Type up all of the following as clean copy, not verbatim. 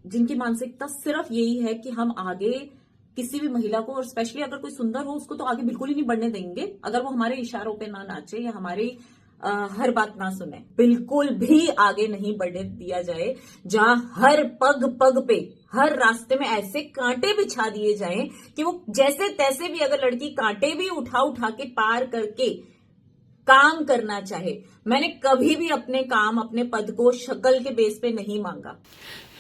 जिनकी मानसिकता सिर्फ यही है कि हम आगे किसी भी महिला को, और स्पेशली अगर कोई सुंदर हो उसको तो आगे बिल्कुल ही नहीं बढ़ने देंगे अगर वो हमारे इशारों पे ना नाचे या हमारी हर बात ना सुने। बिल्कुल भी आगे नहीं बढ़ने दिया जाए। जहां हर पग पग पे, हर रास्ते में ऐसे कांटे बिछा दिए जाएं कि वो जैसे तैसे भी, अगर लड़की कांटे भी उठा उठा के पार करके काम करना चाहे। मैंने कभी भी अपने काम, अपने पद को शक्ल के बेस पे नहीं मांगा।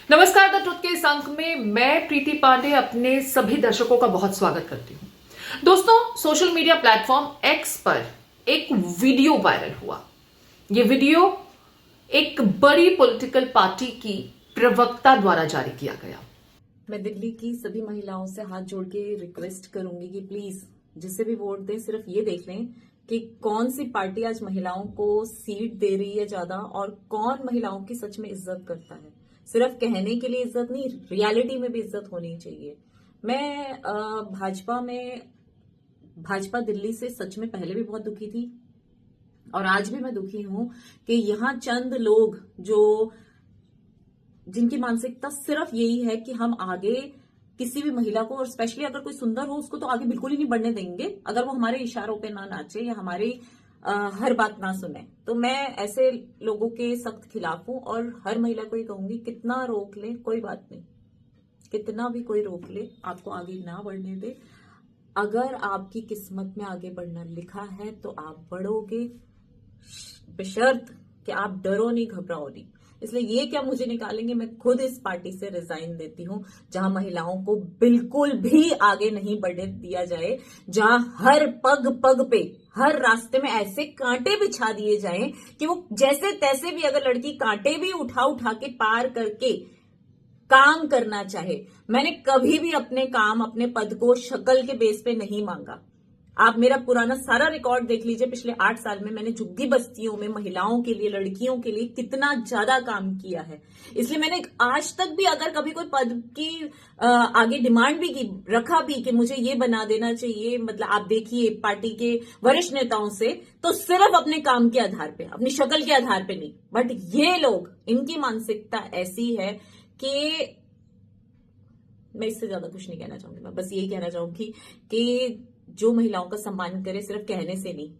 नमस्कार, द ट्रुथ के इस अंक में मैं प्रीति पांडे अपने सभी दर्शकों का बहुत स्वागत करती हूं। दोस्तों, सोशल मीडिया प्लेटफॉर्म एक्स पर एक वीडियो वायरल हुआ। ये वीडियो एक बड़ी पॉलिटिकल पार्टी की प्रवक्ता द्वारा जारी किया गया। मैं दिल्ली की सभी महिलाओं से हाथ जोड़ के रिक्वेस्ट करूंगी कि प्लीज जिसे भी वोट दें, सिर्फ ये देख लें कि कौन सी पार्टी आज महिलाओं को सीट दे रही है ज्यादा, और कौन महिलाओं की सच में इज्जत करता है। सिर्फ कहने के लिए इज्जत नहीं, रियलिटी में भी इज्जत होनी चाहिए। मैं भाजपा दिल्ली से सच में पहले भी बहुत दुखी थी, और आज भी मैं दुखी हूं कि यहां चंद लोग जिनकी मानसिकता सिर्फ यही है कि हम आगे किसी भी महिला को, और स्पेशली अगर कोई सुंदर हो उसको तो आगे बिल्कुल ही नहीं बढ़ने देंगे अगर वो हमारे इशारों पे ना नाचे या हमारी हर बात ना सुने। तो मैं ऐसे लोगों के सख्त खिलाफ हूं, और हर महिला को ये कहूंगी, कितना रोक ले कोई बात नहीं, कितना भी कोई रोक ले आपको आगे ना बढ़ने दे। अगर आपकी किस्मत में आगे बढ़ना लिखा है तो आप बढ़ोगे, बशर्त कि आप डरो नहीं, घबराओ नहीं। इसलिए ये क्या मुझे निकालेंगे, मैं खुद इस पार्टी से रिजाइन देती हूं जहां महिलाओं को बिल्कुल भी आगे नहीं बढ़ने दिया जाए। जहां हर पग पग पे, हर रास्ते में ऐसे कांटे बिछा दिए जाएं कि वो जैसे तैसे भी, अगर लड़की कांटे भी उठा उठा के पार करके काम करना चाहे। मैंने कभी भी अपने काम, अपने पद को शक्ल के बेस पे नहीं मांगा। आप मेरा पुराना सारा रिकॉर्ड देख लीजिए। पिछले 8 साल में मैंने झुग्गी बस्तियों में महिलाओं के लिए, लड़कियों के लिए कितना ज्यादा काम किया है। इसलिए मैंने आज तक भी अगर कभी कोई पद की आगे डिमांड भी की, रखा भी कि मुझे ये बना देना चाहिए, मतलब आप देखिए पार्टी के वरिष्ठ नेताओं से, तो सिर्फ अपने काम के आधार पे, अपनी शक्ल के आधार पे नहीं। बट ये लोग, इनकी मानसिकता ऐसी है कि मैं इससे ज्यादा कुछ नहीं कहना चाहूंगी। मैं बस यही कहना चाहूंगी कि जो महिलाओं का सम्मान करे, सिर्फ कहने से नहीं,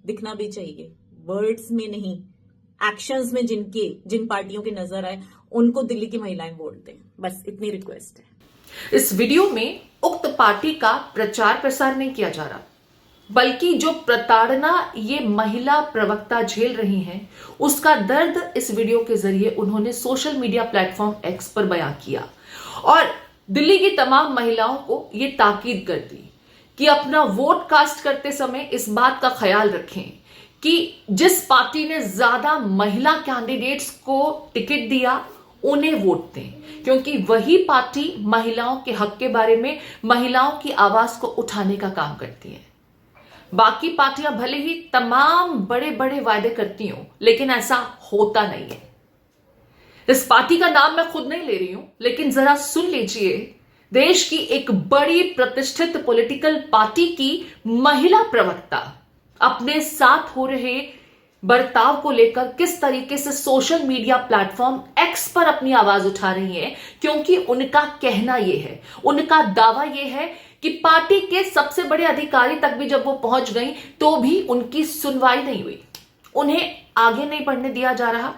दिखना भी चाहिए, वर्ड्स में नहीं, एक्शंस में जिन पार्टियों की नजर आए उनको दिल्ली की महिलाएं वोट दें। बस इतनी रिक्वेस्ट है। इस वीडियो में उक्त पार्टी का प्रचार प्रसार नहीं किया जा रहा, बल्कि जो प्रताड़ना ये महिला प्रवक्ता झेल रही हैं, उसका दर्द इस वीडियो के जरिए उन्होंने सोशल मीडिया प्लेटफॉर्म एक्स पर बयां किया और दिल्ली की तमाम महिलाओं को ये ताकीद कर दी कि अपना वोट कास्ट करते समय इस बात का ख्याल रखें कि जिस पार्टी ने ज्यादा महिला कैंडिडेट्स को टिकट दिया उन्हें वोट दें, क्योंकि वही पार्टी महिलाओं के हक के बारे में, महिलाओं की आवाज को उठाने का काम करती है। बाकी पार्टियां भले ही तमाम बड़े बड़े वायदे करती हों, लेकिन ऐसा होता नहीं है। इस पार्टी का नाम मैं खुद नहीं ले रही हूं, लेकिन जरा सुन लीजिए, देश की एक बड़ी प्रतिष्ठित पॉलिटिकल पार्टी की महिला प्रवक्ता अपने साथ हो रहे बर्ताव को लेकर किस तरीके से सोशल मीडिया प्लेटफॉर्म एक्स पर अपनी आवाज उठा रही है, क्योंकि उनका कहना यह है, उनका दावा यह है कि पार्टी के सबसे बड़े अधिकारी तक भी जब वो पहुंच गई तो भी उनकी सुनवाई नहीं हुई, उन्हें आगे नहीं बढ़ने दिया जा रहा,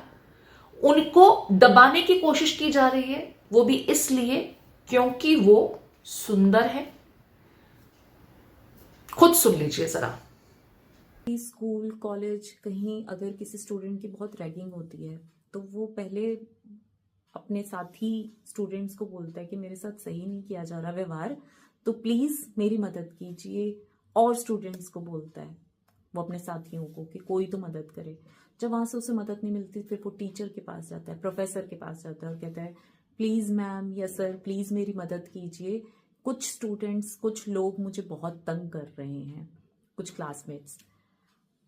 उनको दबाने की कोशिश की जा रही है, वो भी इसलिए क्योंकि वो सुंदर है। खुद सुन लीजिए जरा। स्कूल, कॉलेज, कहीं अगर किसी स्टूडेंट की बहुत रैगिंग होती है तो वो पहले अपने साथी स्टूडेंट्स को बोलता है कि मेरे साथ सही नहीं किया जा रहा व्यवहार, तो प्लीज मेरी मदद कीजिए। और स्टूडेंट्स को बोलता है वो अपने साथियों को कि कोई तो मदद करे। जब वहां से उसे मदद नहीं मिलती, फिर वो टीचर के पास जाता है, प्रोफेसर के पास जाता है और कहता है प्लीज मैम या सर, प्लीज मेरी मदद कीजिए। कुछ स्टूडेंट्स, कुछ लोग मुझे बहुत तंग कर रहे हैं, कुछ क्लासमेट्स।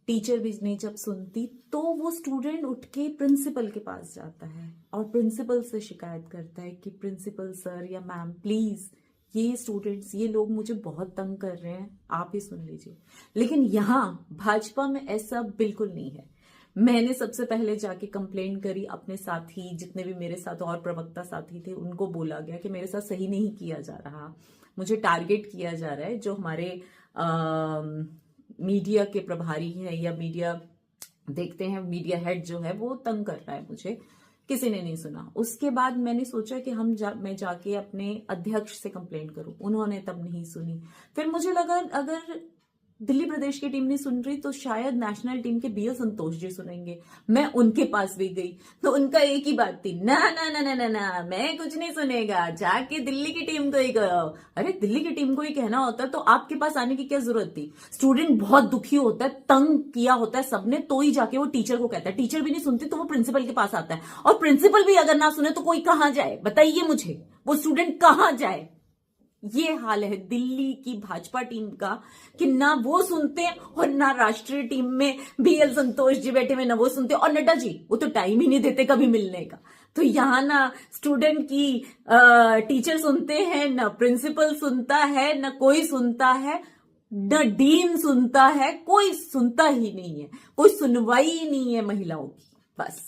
टीचर भी नहीं जब सुनती तो वो स्टूडेंट उठ के प्रिंसिपल के पास जाता है और प्रिंसिपल से शिकायत करता है कि प्रिंसिपल सर या मैम प्लीज, ये स्टूडेंट्स, ये लोग मुझे बहुत तंग कर रहे हैं, आप ही सुन लीजिए। लेकिन यहाँ भाजपा में ऐसा बिल्कुल नहीं है। मैंने सबसे पहले जाके कंप्लेन करी, अपने साथी जितने भी मेरे साथ और प्रवक्ता साथी थे उनको बोला गया कि मेरे साथ सही नहीं किया जा रहा, मुझे टारगेट किया जा रहा है। जो हमारे मीडिया के प्रभारी हैं या मीडिया देखते हैं, मीडिया हेड जो है वो तंग कर रहा है मुझे। किसी ने नहीं सुना। उसके बाद मैंने सोचा कि मैं जाके अपने अध्यक्ष से कंप्लेंट करूं, उन्होंने तब नहीं सुनी। फिर मुझे लगा अगर दिल्ली प्रदेश की टीम नहीं सुन रही तो शायद नेशनल टीम के बीएल संतोष जी सुनेंगे। मैं उनके पास भी गई तो उनका एक ही बात थी, ना ना ना ना ना ना मैं कुछ नहीं सुनेगा, जाके दिल्ली की टीम को ही कहो। अरे दिल्ली की टीम को ही कहना होता तो आपके पास आने की क्या जरूरत थी? स्टूडेंट बहुत दुखी होता है, तंग किया होता है सबने, तो ही जाके वो टीचर को कहता है। टीचर भी नहीं सुनती तो वो प्रिंसिपल के पास आता है, और प्रिंसिपल भी अगर ना सुने तो कोई कहां जाए? बताइए मुझे, वो स्टूडेंट कहां जाए? ये हाल है दिल्ली की भाजपा टीम का कि ना वो सुनते और ना राष्ट्रीय टीम में बीएल संतोष जी बैठे हुए, ना वो सुनते, और नड्डा जी वो तो टाइम ही नहीं देते कभी मिलने का। तो यहां ना स्टूडेंट की टीचर सुनते हैं, ना प्रिंसिपल सुनता है, ना कोई सुनता है, न डीन सुनता है, कोई सुनता ही नहीं है, कोई सुनवाई ही नहीं है महिलाओं की। बस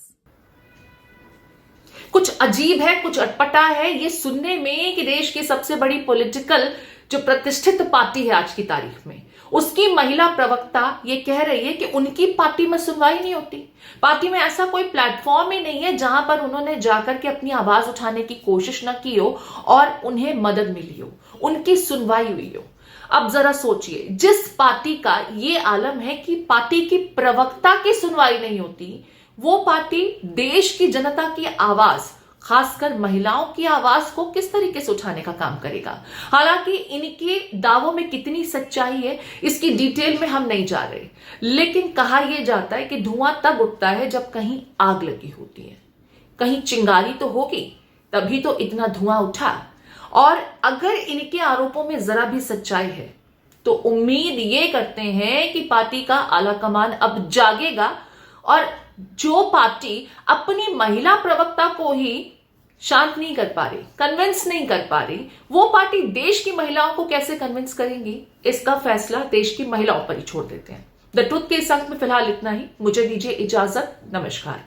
कुछ अजीब है, कुछ अटपटा है ये सुनने में कि देश की सबसे बड़ी पॉलिटिकल जो प्रतिष्ठित पार्टी है आज की तारीख में, उसकी महिला प्रवक्ता ये कह रही है कि उनकी पार्टी में सुनवाई नहीं होती। पार्टी में ऐसा कोई प्लेटफॉर्म ही नहीं है जहां पर उन्होंने जाकर के अपनी आवाज उठाने की कोशिश न की हो और उन्हें मदद मिली हो, उनकी सुनवाई हुई हो। अब जरा सोचिए, जिस पार्टी का ये आलम है कि पार्टी की प्रवक्ता की सुनवाई नहीं होती, वो पार्टी देश की जनता की आवाज, खासकर महिलाओं की आवाज को किस तरीके से उठाने का काम करेगा। हालांकि इनके दावों में कितनी सच्चाई है इसकी डिटेल में हम नहीं जा रहे, लेकिन कहा यह जाता है कि धुआं तब उठता है जब कहीं आग लगी होती है, कहीं चिंगारी तो होगी तभी तो इतना धुआं उठा। और अगर इनके आरोपों में जरा भी सच्चाई है तो उम्मीद ये करते हैं कि पार्टी का आलाकमान अब जागेगा, और जो पार्टी अपनी महिला प्रवक्ता को ही शांत नहीं कर पा रही, कन्विंस नहीं कर पा रही, वो पार्टी देश की महिलाओं को कैसे कन्विंस करेंगी, इसका फैसला देश की महिलाओं पर ही छोड़ देते हैं। द ट्रुथ के इस अंक में फिलहाल इतना ही। मुझे दीजिए इजाजत। नमस्कार।